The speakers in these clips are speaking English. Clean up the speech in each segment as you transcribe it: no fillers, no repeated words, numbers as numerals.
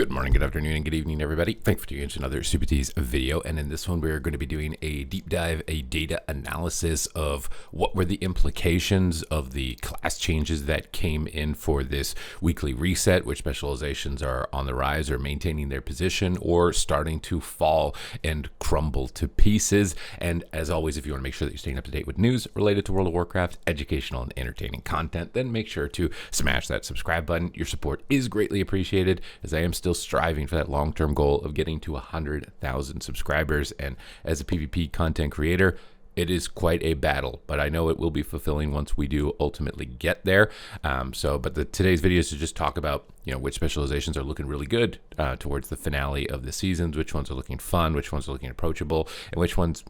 Good morning, good afternoon, and good evening, everybody. Thanks for tuning in to another Supatease video. And in this one, we're going to be doing a deep dive, a data analysis of what were the implications of the class changes that came in for this weekly reset, which specializations are on the rise or maintaining their position or starting to fall and crumble to pieces. And as always, if you want to make sure that you're staying up to date with news related to World of Warcraft, educational and entertaining content, then make sure to smash that subscribe button. Your support is greatly appreciated, as I am still striving for that long-term goal of getting to 100,000 subscribers. And as a PvP content creator, it is quite a battle, but I know it will be fulfilling once we do ultimately get there. Today's video is to just talk about, which specializations are looking really good towards the finale of the seasons, which ones are looking fun, which ones are looking approachable, and which ones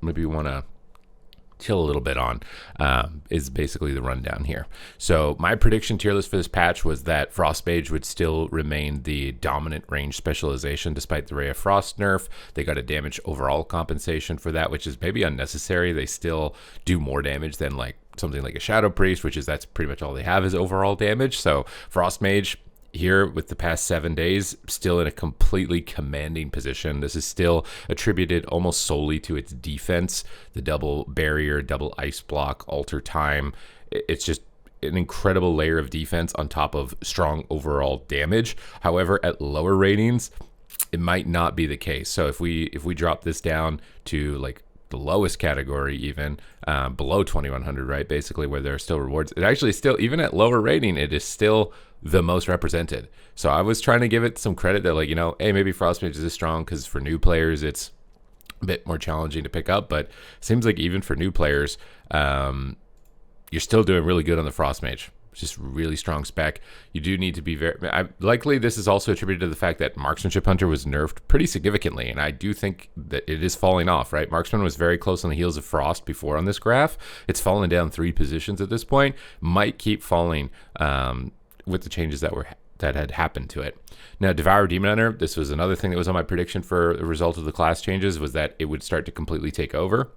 maybe we want to chill a little bit on, is basically the rundown here. So my prediction tier list for this patch was that Frost Mage would still remain the dominant range specialization despite the Ray of Frost nerf. They got a damage overall compensation for that, which is maybe unnecessary. They still do more damage than like something like a Shadow Priest, that's pretty much all they have is overall damage. So Frost Mage here with the past 7 days, still in a completely commanding position. This is still attributed almost solely to its defense, the double barrier, double ice block, alter time. It's just an incredible layer of defense on top of strong overall damage. However, at lower ratings, it might not be the case. So if we drop this down to like the lowest category, even below 2100, right, basically where there are still rewards, it actually still, even at lower rating, it is still the most represented. So I was trying to give it some credit that, like, hey, maybe Frost Mage is strong because for new players it's a bit more challenging to pick up, but it seems like even for new players, you're still doing really good on the Frost Mage. Just really strong spec. You do need to be likely this is also attributed to the fact that Marksmanship Hunter was nerfed pretty significantly, and I do think that it is falling off, right? Marksman was very close on the heels of Frost before on this graph. It's fallen down 3 positions at this point. Might keep falling with the changes that had happened to it. Now, Devour Demon Hunter, this was another thing that was on my prediction for the result of the class changes, was that it would start to completely take over.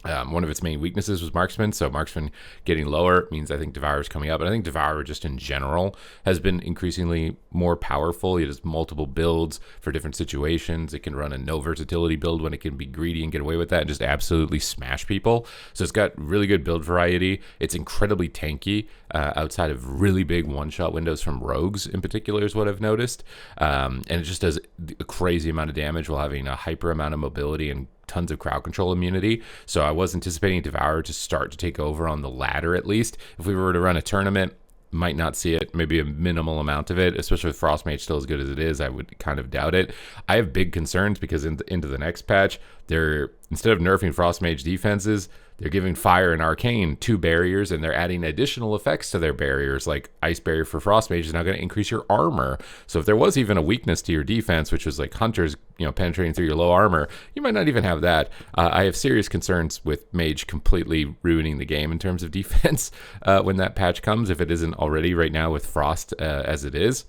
One of its main weaknesses was Marksman, so Marksman getting lower means I think Devour is coming up, and I think Devour just in general has been increasingly more powerful. It has multiple builds for different situations. It can run a no versatility build when it can be greedy and get away with that and just absolutely smash people. So it's got really good build variety. It's incredibly tanky outside of really big one-shot windows from rogues in particular is what I've noticed, and it just does a crazy amount of damage while having a hyper amount of mobility and tons of crowd control immunity. So I was anticipating Devour to start to take over on the ladder at least. If we were to run a tournament, might not see it, maybe a minimal amount of it, especially with Frost Mage still as good as it is. I would kind of doubt it. I have big concerns because into the next patch, they're, instead of nerfing Frost Mage defenses, they're giving Fire and Arcane 2 barriers, and they're adding additional effects to their barriers, like Ice Barrier for Frost Mage is now going to increase your armor. So if there was even a weakness to your defense, which was like Hunters, penetrating through your low armor, you might not even have that. I have serious concerns with Mage completely ruining the game in terms of defense when that patch comes, if it isn't already right now with Frost as it is.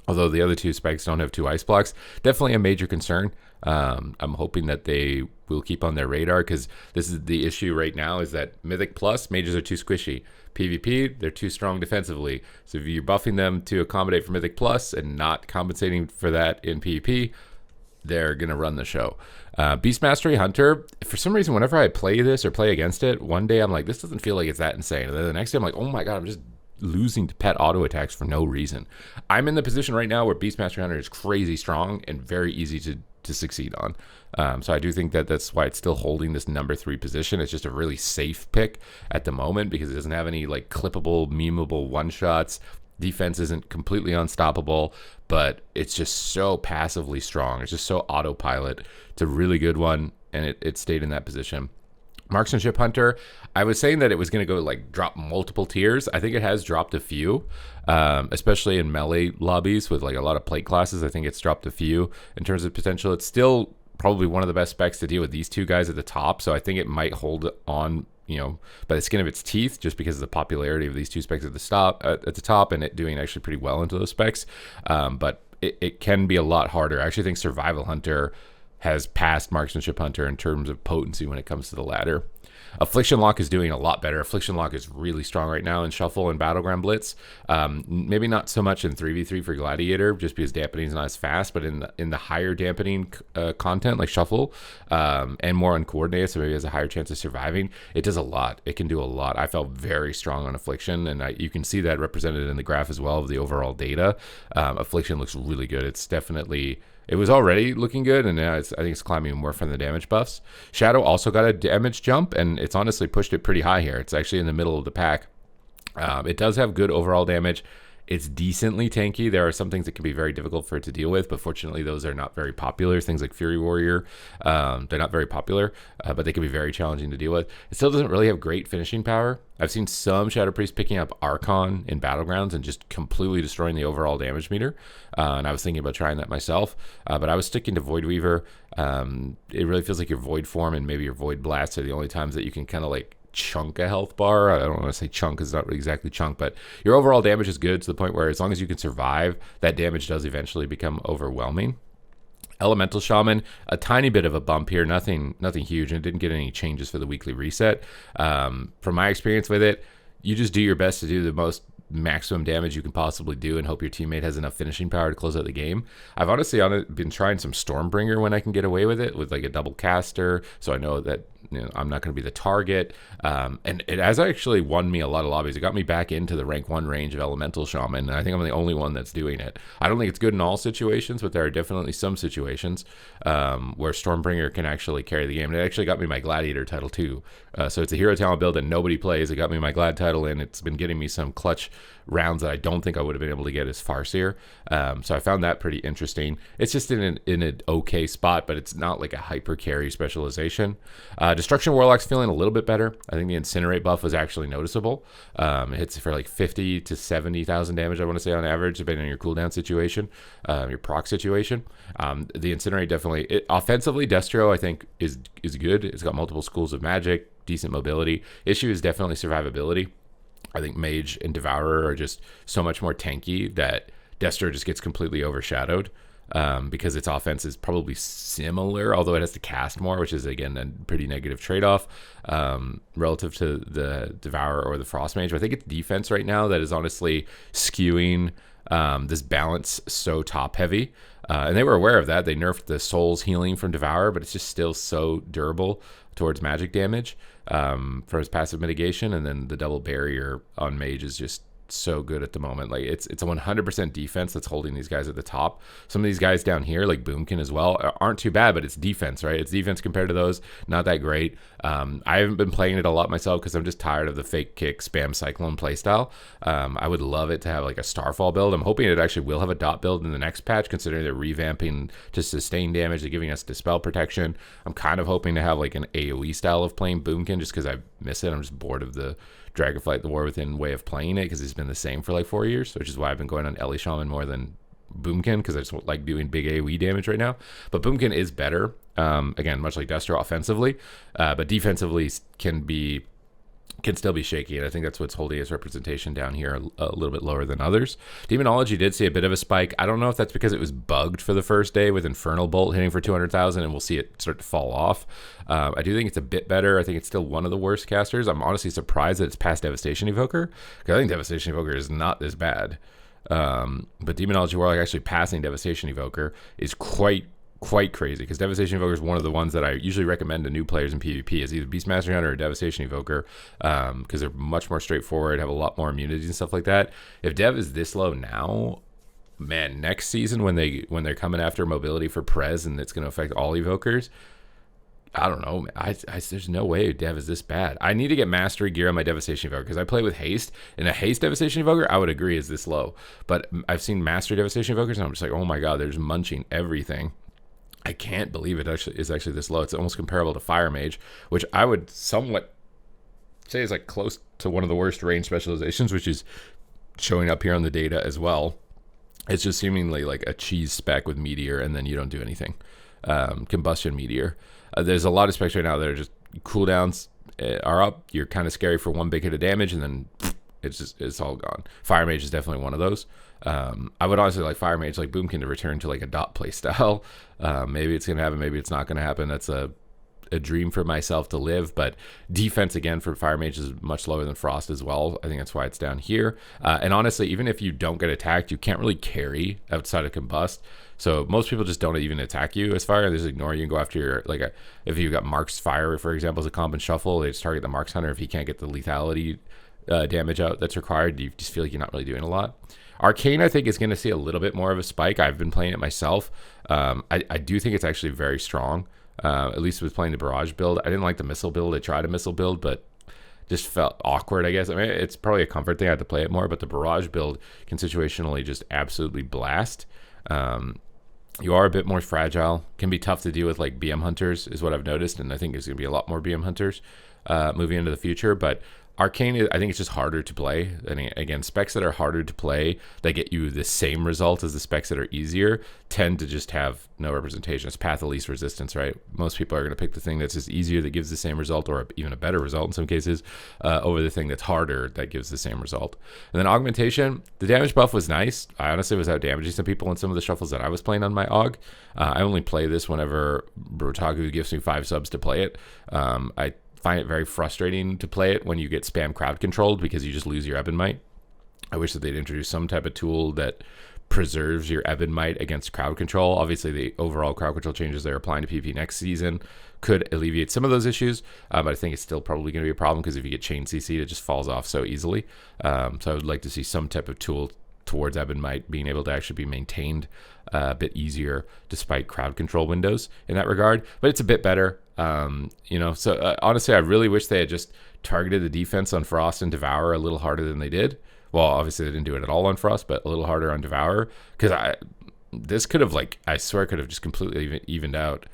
Although the other 2 specs don't have 2 ice blocks, definitely a major concern. I'm hoping that they will keep on their radar, because this is the issue right now, is that Mythic Plus mages are too squishy. PvP, they're too strong defensively. So if you're buffing them to accommodate for Mythic Plus and not compensating for that in PvP, they're going to run the show. Beast Mastery Hunter, for some reason, whenever I play this or play against it, one day I'm like, this doesn't feel like it's that insane. And then the next day I'm like, oh my God, I'm just losing to pet auto attacks for no reason. I'm in the position right now where Beastmaster Hunter is crazy strong and very easy to succeed on. So I do think that that's why it's still holding this number 3 position. It's just a really safe pick at the moment because it doesn't have any like clippable, memeable one-shots. Defense isn't completely unstoppable, but it's just so passively strong. It's just so autopilot. It's a really good one, and it stayed in that position. Marksmanship Hunter, I was saying that it was going to go like drop multiple tiers. I think it has dropped a few, especially in melee lobbies with like a lot of plate classes. I think it's dropped a few in terms of potential. It's still probably one of the best specs to deal with these 2 guys at the top. So I think it might hold on, by the skin of its teeth, just because of the popularity of these 2 specs at the top, and it doing actually pretty well into those specs. But it can be a lot harder. I actually think Survival Hunter has passed Marksmanship Hunter in terms of potency when it comes to the ladder. Affliction Lock is doing a lot better. Affliction Lock is really strong right now in Shuffle and Battleground Blitz. Maybe not so much in 3v3 for Gladiator, just because dampening is not as fast, but in the higher dampening content like Shuffle and more uncoordinated, so maybe has a higher chance of surviving, it does a lot. It can do a lot. I felt very strong on Affliction, and you can see that represented in the graph as well of the overall data. Affliction looks really good. It's definitely... It was already looking good, and now I think it's climbing more from the damage buffs. Shadow also got a damage jump, and it's honestly pushed it pretty high here. It's actually in the middle of the pack. It does have good overall damage. It's decently tanky. There are some things that can be very difficult for it to deal with, but fortunately those are not very popular. Things like Fury Warrior, they're not very popular, but they can be very challenging to deal with. It still doesn't really have great finishing power. I've seen some Shadow Priest picking up Archon in Battlegrounds and just completely destroying the overall damage meter, and I was thinking about trying that myself, but I was sticking to Void Weaver. It really feels like your Void Form and maybe your Void Blast are the only times that you can kind of like chunk a health bar. I don't want to say chunk because it's not exactly chunk, but your overall damage is good to the point where as long as you can survive, that damage does eventually become overwhelming. Elemental Shaman, a tiny bit of a bump here, nothing huge, and it didn't get any changes for the weekly reset. From my experience with it, you just do your best to do the most maximum damage you can possibly do and hope your teammate has enough finishing power to close out the game. I've honestly been trying some Stormbringer when I can get away with it, with like a double caster, so I know that I'm not going to be the target. And it has actually won me a lot of lobbies. It got me back into the rank 1 range of Elemental Shaman, and I think I'm the only one that's doing it. I don't think it's good in all situations, but there are definitely some situations where Stormbringer can actually carry the game. And it actually got me my Gladiator title too. So it's a hero talent build that nobody plays. It got me my Glad title, and it's been getting me some clutch rounds that I don't think I would have been able to get as Farseer. So I found that pretty interesting. It's just in an okay spot, but it's not like a hyper carry specialization. Destruction Warlock's feeling a little bit better. I think the Incinerate buff was actually noticeable. It hits for like 50 to 70,000 damage, I want to say, on average, depending on your cooldown situation, your proc situation. The Incinerate definitely... offensively, Destro, I think, is good. It's got multiple schools of magic, decent mobility. Issue is definitely survivability. I think Mage and Devourer are just so much more tanky that Destro just gets completely overshadowed. Because its offense is probably similar, although it has to cast more, which is, again, a pretty negative trade-off relative to the Devourer or the Frost Mage. But I think it's defense right now that is honestly skewing this balance so top-heavy. And they were aware of that. They nerfed the Soul's healing from Devourer, but it's just still so durable towards magic damage from its passive mitigation. And then the double barrier on Mage is just so good at the moment. Like it's a 100% defense that's holding these guys at the top. Some of these guys down here, like Boomkin as well, aren't too bad, but it's defense, right? It's defense compared to those, not that great. I haven't been playing it a lot myself because I'm just tired of the fake kick spam cyclone playstyle. I would love it to have like a Starfall build. I'm hoping it actually will have a dot build in the next patch, considering they're revamping to sustain damage. They're giving us dispel protection. I'm kind of hoping to have like an AoE style of playing Boomkin just because I miss it. I'm just bored of the Dragonflight, the War Within way of playing it, because it's been the same for like 4 years, which is why I've been going on Ellie Shaman more than Boomkin, because I just like doing big AoE damage right now. But Boomkin is better, again, much like Destro offensively, but defensively can still be shaky, and I think that's what's holding its representation down here a little bit lower than others. Demonology did see a bit of a spike. I don't know if that's because it was bugged for the first day with Infernal Bolt hitting for 200,000, and we'll see it start to fall off. I do think it's a bit better. I think it's still one of the worst casters. I'm honestly surprised that it's past Devastation Evoker, because I think Devastation Evoker is not this bad. But Demonology Warlock actually passing Devastation Evoker is quite crazy, because Devastation Evoker is one of the ones that I usually recommend to new players in PvP is either Beastmaster Hunter or Devastation Evoker, because they're much more straightforward, have a lot more immunity and stuff like that. If Dev is this low now, man, next season when they're coming after mobility for Prez and it's going to affect all Evokers, I don't know. There's no way Dev is this bad. I need to get Mastery gear on my Devastation Evoker, because I play with Haste, and a Haste Devastation Evoker, I would agree, is this low. But I've seen Mastery Devastation Evokers, and I'm just like, oh my god, they're just munching everything. I can't believe it is actually this low. It's almost comparable to Fire Mage, which I would somewhat say is like close to one of the worst range specializations, which is showing up here on the data as well. It's just seemingly like a cheese spec with Meteor, and then you don't do anything. Combustion Meteor. There's a lot of specs right now that are just cooldowns are up. You're kind of scary for one big hit of damage, and then it's all gone. Fire Mage is definitely one of those. I would honestly like Fire Mage, like Boomkin, to return to like a dot play style. Maybe it's gonna happen, maybe it's not gonna happen. That's a a dream for myself to live. But defense, again, for Fire Mage is much lower than Frost as well. I think that's why it's down here. And honestly, even if you don't get attacked, you can't really carry outside of Combust. So most people just don't even attack you as fire. They just ignore you and go after your, if you got Mark's Fire, for example, as a comp and shuffle, they just target the Mark's Hunter if he can't get the lethality damage out that's required. You just feel like you're not really doing a lot. Arcane, I think, is going to see a little bit more of a spike. I've been playing it myself. I do think it's actually very strong, at least with playing the Barrage build. I didn't like the Missile build. I tried a Missile build, but just felt awkward, I guess. I mean, it's probably a comfort thing. I had to play it more, but the Barrage build can situationally just absolutely blast. You are a bit more fragile. Can be tough to deal with, like BM Hunters is what I've noticed, and I think there's going to be a lot more BM Hunters moving into the future, but Arcane, I think it's just harder to play. And again, specs that are harder to play, that get you the same result as the specs that are easier, tend to just have no representation. It's path of least resistance, right? Most people are going to pick the thing that's just easier, that gives the same result, or even a better result in some cases, over the thing that's harder, that gives the same result. And then augmentation, the damage buff was nice. I honestly was out damaging some people in some of the shuffles that I was playing on my aug. I only play this whenever Brotaku gives me 5 subs to play it. I find it very frustrating to play it when you get spam crowd controlled, because you just lose your Ebonmite. I wish that they'd introduce some type of tool that preserves your Ebonmite against crowd control. Obviously, the overall crowd control changes they're applying to PvP next season could alleviate some of those issues, but I think it's still probably going to be a problem, because if you get chain CC, it just falls off so easily. So I would like to see some type of tool towards Ebonmite being able to actually be maintained a bit easier despite crowd control windows in that regard, but it's a bit better. So honestly, I really wish they had just targeted the defense on Frost and Devour a little harder than they did. Well, obviously they didn't do it at all on Frost, but a little harder on Devour, because this could have, I swear, could have just completely evened out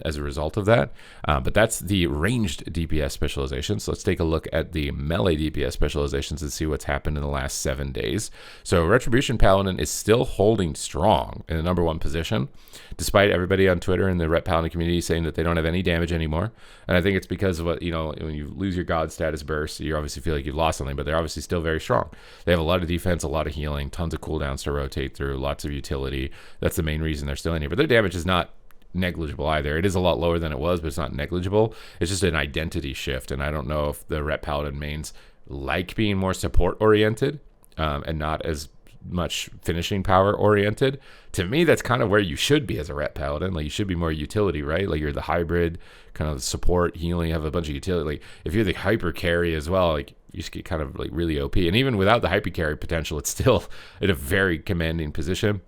as a result of that. But that's the ranged DPS specializations. So let's take a look at the melee DPS specializations and see what's happened in the last 7 days. So Retribution Paladin is still holding strong in the #1 position, despite everybody on Twitter and the Ret Paladin community saying that they don't have any damage anymore. And I think it's because of what, when you lose your God status burst, you obviously feel like you've lost something, but they're obviously still very strong. They have a lot of defense, a lot of healing, tons of cooldowns to rotate through, lots of utility. That's the main reason they're still in here. But their damage is not negligible either. It is a lot lower than it was, but it's not negligible. It's just an identity shift, and I don't know if the Ret Paladin mains like being more support oriented and not as much finishing power oriented. To me, that's kind of where you should be as a Ret Paladin. You should be more utility, right? You're the hybrid kind of support, healing, you have a bunch of utility. If you're the hyper carry as well, you just get kind of really OP. And even without the hyper carry potential, it's still in a very commanding position.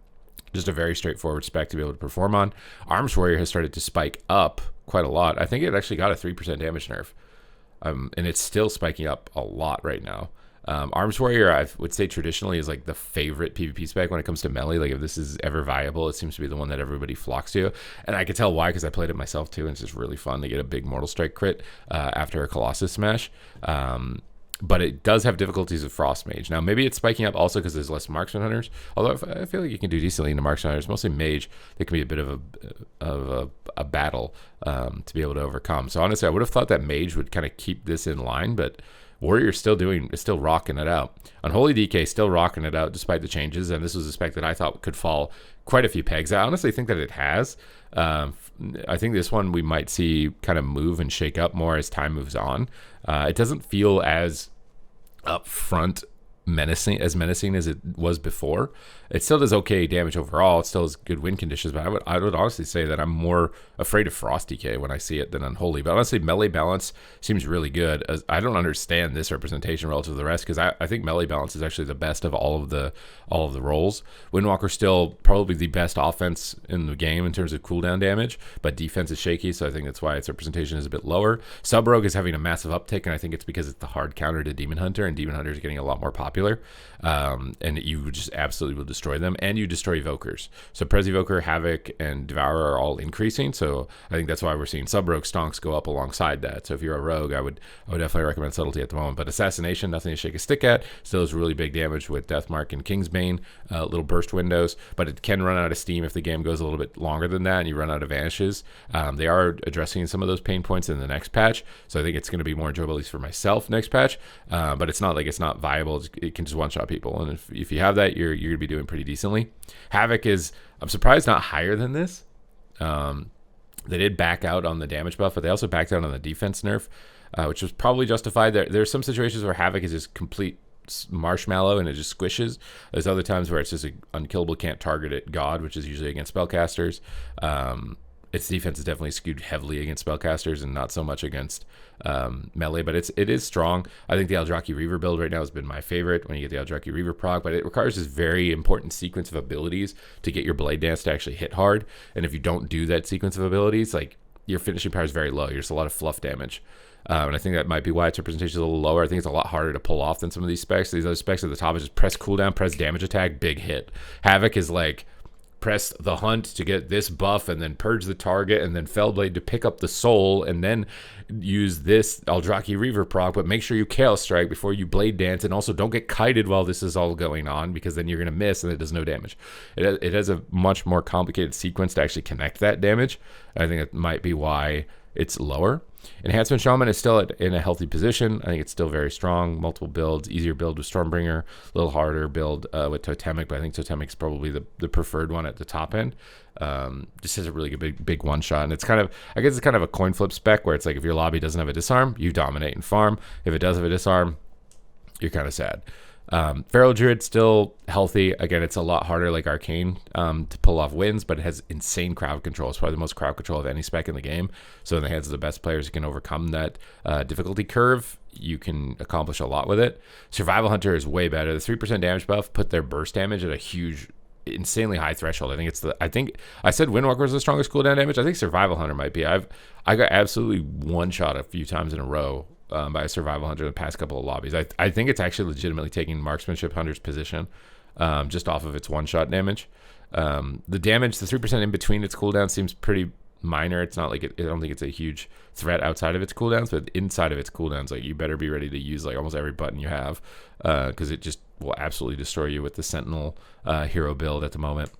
Just a very straightforward spec to be able to perform on. Arms Warrior has started to spike up quite a lot. I think it actually got a 3% damage nerf. And it's still spiking up a lot right now. Arms Warrior, I would say traditionally is the favorite PvP spec when it comes to melee. If this is ever viable, it seems to be the one that everybody flocks to. And I can tell why, because I played it myself too, and it's just really fun to get a big Mortal Strike crit after a Colossus smash. But it does have difficulties with Frost Mage. Now, maybe it's spiking up also because there's less Marksman Hunters. Although I feel like you can do decently into Marksman Hunters. Mostly Mage, that can be a bit of a battle to be able to overcome. So honestly, I would have thought that Mage would kind of keep this in line, but Warrior's still rocking it out. Unholy DK still rocking it out despite the changes, and this was a spec that I thought could fall quite a few pegs. I honestly think that it has. I think this one we might see kind of move and shake up more as time moves on. It doesn't feel as upfront menacing as it was before. It still does okay damage overall. It still has good win conditions, but I would honestly say that I'm more afraid of Frost DK when I see it than Unholy. But honestly, melee balance seems really good. I don't understand this representation relative to the rest, because I think melee balance is actually the best of all of the roles. Windwalker's still probably the best offense in the game in terms of cooldown damage, but defense is shaky, so I think that's why its representation is a bit lower. Sub Rogue is having a massive uptick, and I think it's because it's the hard counter to Demon Hunter, and Demon Hunter is getting a lot more popular, and you just absolutely will destroy them, and you destroy Evokers. So Prez Evoker, Havoc, and Devour are all increasing, so I think that's why we're seeing Sub Rogue stonks go up alongside that. So if you're a Rogue, I would definitely recommend Subtlety at the moment. But Assassination, nothing to shake a stick at. Still has really big damage with Deathmark and Kingsbane, little burst windows, but it can run out of steam if the game goes a little bit longer than that and you run out of vanishes. They are addressing some of those pain points in the next patch, so I think it's going to be more enjoyable, at least for myself, next patch. But it's not it's not viable. It can just one-shot people, and if you have that, you're going to be doing pretty decently. Havoc is, I'm surprised, not higher than this. They did back out on the damage buff, but they also backed out on the defense nerf, which was probably justified. There's some situations where Havoc is just complete marshmallow and it just squishes. There's other times where it's just an unkillable, can't target it god, which is usually against spellcasters. Its defense is definitely skewed heavily against spellcasters and not so much against melee, but it is strong. I think the Eldrazi Reaver build right now has been my favorite when you get the Eldrazi Reaver proc, but it requires this very important sequence of abilities to get your Blade Dance to actually hit hard. And if you don't do that sequence of abilities, like, your finishing power is very low. You're just a lot of fluff damage. And I think that might be why its representation is a little lower. I think it's a lot harder to pull off than some of these specs. These other specs at the top is just press cooldown, press damage attack, big hit. Havoc is like, press the hunt to get this buff and then purge the target and then Fellblade to pick up the soul and then use this Eldrazi Reaver proc, but make sure you Chaos Strike before you Blade Dance, and also don't get kited while this is all going on, because then you're going to miss and it does no damage. It has a much more complicated sequence to actually connect that damage. I think that might be why it's lower. Enhancement Shaman is still in a healthy position. I think it's still very strong. Multiple builds, easier build with Stormbringer, a little harder build with Totemic, but I think Totemic is probably the preferred one at the top end. Just has a really good big one shot, and it's kind of, I guess it's kind of a coin flip spec where it's like, if your lobby doesn't have a disarm, you dominate and farm. If it does have a disarm, you're kind of sad. Feral Druid still healthy. Again, it's a lot harder, like Arcane, to pull off wins, but it has insane crowd control. It's probably the most crowd control of any spec in the game. So in the hands of the best players who can overcome that difficulty curve, you can accomplish a lot with it. Survival Hunter is way better. The 3% damage buff put their burst damage at a huge, insanely high threshold. I think I said Windwalker was the strongest cooldown damage. I think Survival Hunter might be. I got absolutely one shot a few times in a row by a Survival Hunter in the past couple of lobbies. I think it's actually legitimately taking Marksmanship Hunter's position just off of its one-shot damage. The damage, the 3% in between its cooldowns seems pretty minor. It's not like I don't think it's a huge threat outside of its cooldowns, but inside of its cooldowns, like, you better be ready to use like almost every button you have, because it just will absolutely destroy you with the Sentinel hero build at the moment.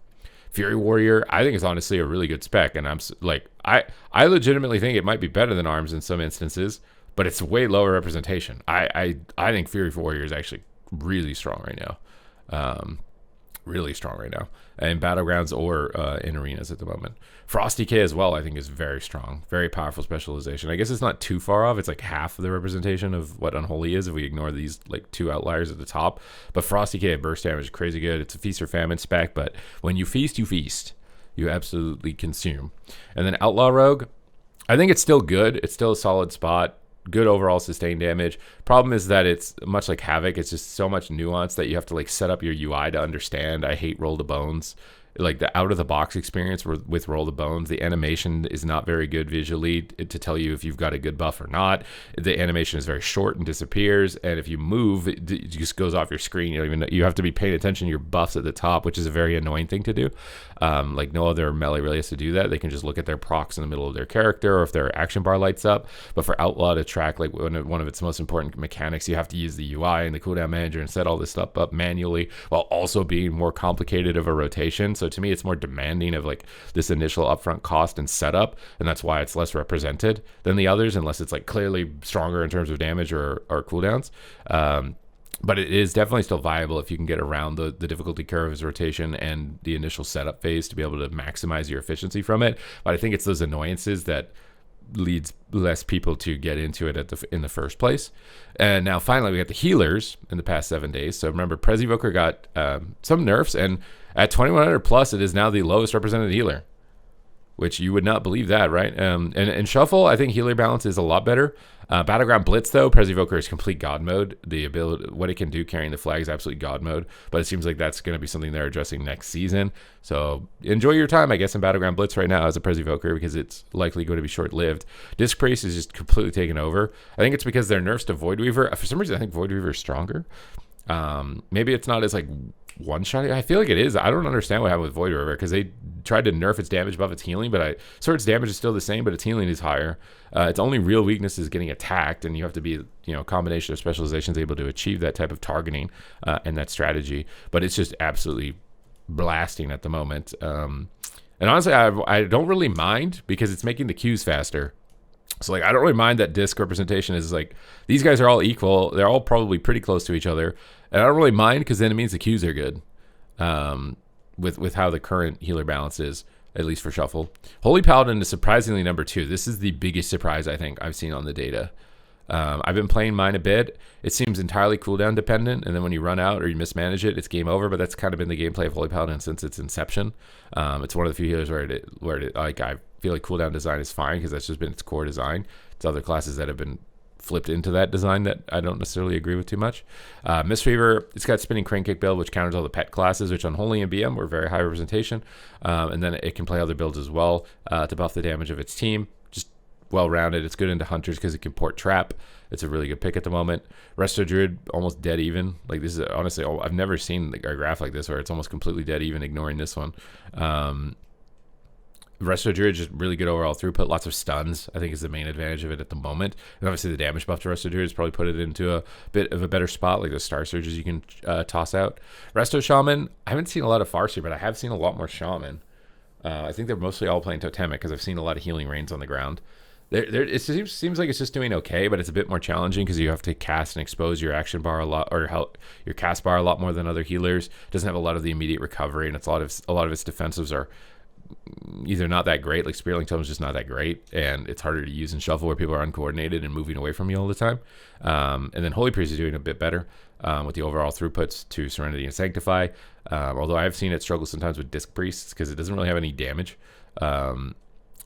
Fury Warrior, I think, is honestly a really good spec, and I'm like, I legitimately think it might be better than Arms in some instances, but it's way lower representation. I think Fury Warrior is actually really strong right now. Really strong right now. In Battlegrounds or in arenas at the moment. Frosty K as well, I think, is very strong. Very powerful specialization. I guess it's not too far off. It's like half of the representation of what Unholy is if we ignore these like two outliers at the top. But Frosty K at burst damage is crazy good. It's a feast or famine spec, but when you feast, you feast. You absolutely consume. And then Outlaw Rogue, I think it's still good. It's still a solid spot. Good overall sustained damage. Problem is that it's much like Havoc. It's just so much nuance that you have to like set up your UI to understand. I hate Roll the Bones. Like the out of the box experience with Roll the Bones, the animation is not very good visually to tell you if you've got a good buff or not. The animation is very short and disappears, and if you move, it just goes off your screen. You don't even know, you have to be paying attention to your buffs at the top, which is a very annoying thing to do. Like no other melee really has to do that. They can just look at their procs in the middle of their character, or if their action bar lights up. But for Outlaw to track like one of its most important mechanics, you have to use the UI and the cooldown manager and set all this stuff up manually, while also being more complicated of a rotation. So to me, it's more demanding of like this initial upfront cost and setup, and that's why it's less represented than the others, unless it's like clearly stronger in terms of damage or cooldowns. But it is definitely still viable if you can get around the difficulty curves, rotation, and the initial setup phase to be able to maximize your efficiency from it. But I think it's those annoyances that leads less people to get into it in the first place. And now finally we got the healers in the past 7 days. So remember, Prez Evoker got some nerfs, and at 2100 plus it is now the lowest represented healer, which you would not believe that, right? And in Shuffle, I think healer balance is a lot better. Battleground Blitz, though, Prez Evoker is complete God mode. The ability, what it can do carrying the flag is absolutely God mode, but it seems like that's going to be something they're addressing next season. So enjoy your time, I guess, in Battleground Blitz right now as a Prez Evoker, because it's likely going to be short-lived. Disc Priest is just completely taken over. I think it's because their nerfs to Void Weaver. For some reason, I think Void Weaver is stronger. Maybe it's not as like one-shot. I feel like it is. I don't understand what happened with Void Weaver, because they tried to nerf its damage above its healing, but its damage is still the same, but its healing is higher. Its only real weakness is getting attacked, and you have to be, a combination of specializations able to achieve that type of targeting and that strategy. But it's just absolutely blasting at the moment. And honestly, I don't really mind, because it's making the queues faster. So like, I don't really mind that disc representation is like, these guys are all equal. They're all probably pretty close to each other. And I don't really mind, because then it means the queues are good with how the current healer balance is. at least for Shuffle. Holy Paladin is surprisingly number 2. This is the biggest surprise I think I've seen on the data. I've been playing mine a bit. It seems entirely cooldown dependent, and then when you run out or you mismanage it, it's game over. But that's kind of been the gameplay of Holy Paladin since its inception. It's one of the few healers where it like I feel like cooldown design is fine because that's just been its core design. It's other classes that have been flipped into that design that I don't necessarily agree with too much. Mistweaver, it's got spinning crane kick build, which counters all the pet classes, which on Holy and BM were very high representation. And then it can play other builds as well to buff the damage of its team. Just well-rounded. It's good into hunters because it can port trap. It's a really good pick at the moment. Resto Druid, almost dead even. Like this is honestly, I've never seen a graph like this where it's almost completely dead even, ignoring this one. Resto Druid, just really good overall throughput. Lots of stuns, I think, is the main advantage of it at the moment. And obviously the damage buff to Resto Druid has probably put it into a bit of a better spot, like the Star Surges you can toss out. Resto Shaman, I haven't seen a lot of Farseer, but I have seen a lot more Shaman. I think they're mostly all playing Totemic because I've seen a lot of healing rains on the ground. It seems like it's just doing okay, but it's a bit more challenging because you have to cast and expose your action bar a lot, or your cast bar a lot more than other healers. It doesn't have a lot of the immediate recovery, and it's a lot of its defensives are either not that great, like Spearling Tome is just not that great, and it's harder to use in Shuffle where people are uncoordinated and moving away from you all the time. And then Holy Priest is doing a bit better with the overall throughputs to Serenity and Sanctify, although I have seen it struggle sometimes with Disc Priests because it doesn't really have any damage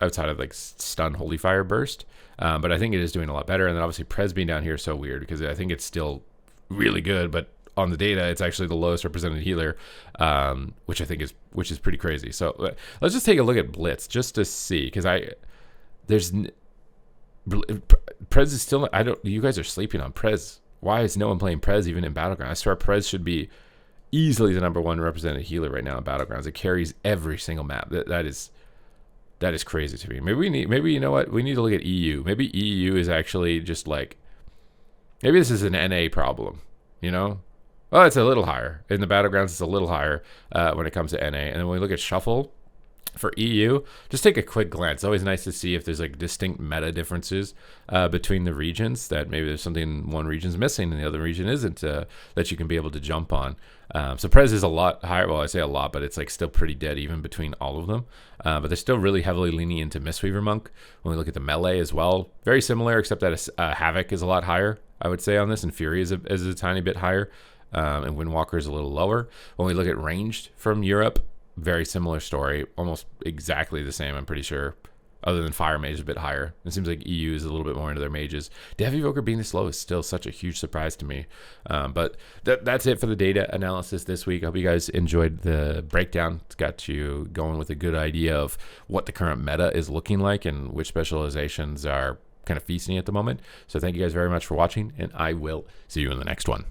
outside of like stun Holy Fire Burst, but I think it is doing a lot better. And then obviously Prez being down here is so weird because I think it's still really good, but on the data it's actually the lowest represented healer, which is pretty crazy. So let's just take a look at Blitz just to see, because Prez is still, you guys are sleeping on Prez. Why is no one playing Prez even in Battlegrounds? I swear Prez should be easily the number 1 represented healer right now in Battlegrounds. It carries every single map. That is crazy to me. Maybe you know what? We need to look at EU. Maybe EU is actually just like, maybe this is an NA problem, you know? Well, it's a little higher. In the Battlegrounds, it's a little higher when it comes to NA. And then when we look at Shuffle for EU, just take a quick glance. It's always nice to see if there's like distinct meta differences between the regions, that maybe there's something one region's missing and the other region isn't, that you can be able to jump on. So Prez is a lot higher. Well, I say a lot, but it's like still pretty dead even between all of them. But they're still really heavily leaning into Mistweaver Monk. When we look at the melee as well, very similar, except that Havoc is a lot higher, I would say, on this, and Fury is a tiny bit higher. And Windwalker is a little lower. When we look at ranged from Europe, very similar story, almost exactly the same, I'm pretty sure, other than Fire Mage is a bit higher. It seems like EU is a little bit more into their mages. Death Evoker being this low is still such a huge surprise to me. But that's it for the data analysis this week. I hope you guys enjoyed the breakdown. It's got you going with a good idea of what the current meta is looking like and which specializations are kind of feasting at the moment. So thank you guys very much for watching, and I will see you in the next one.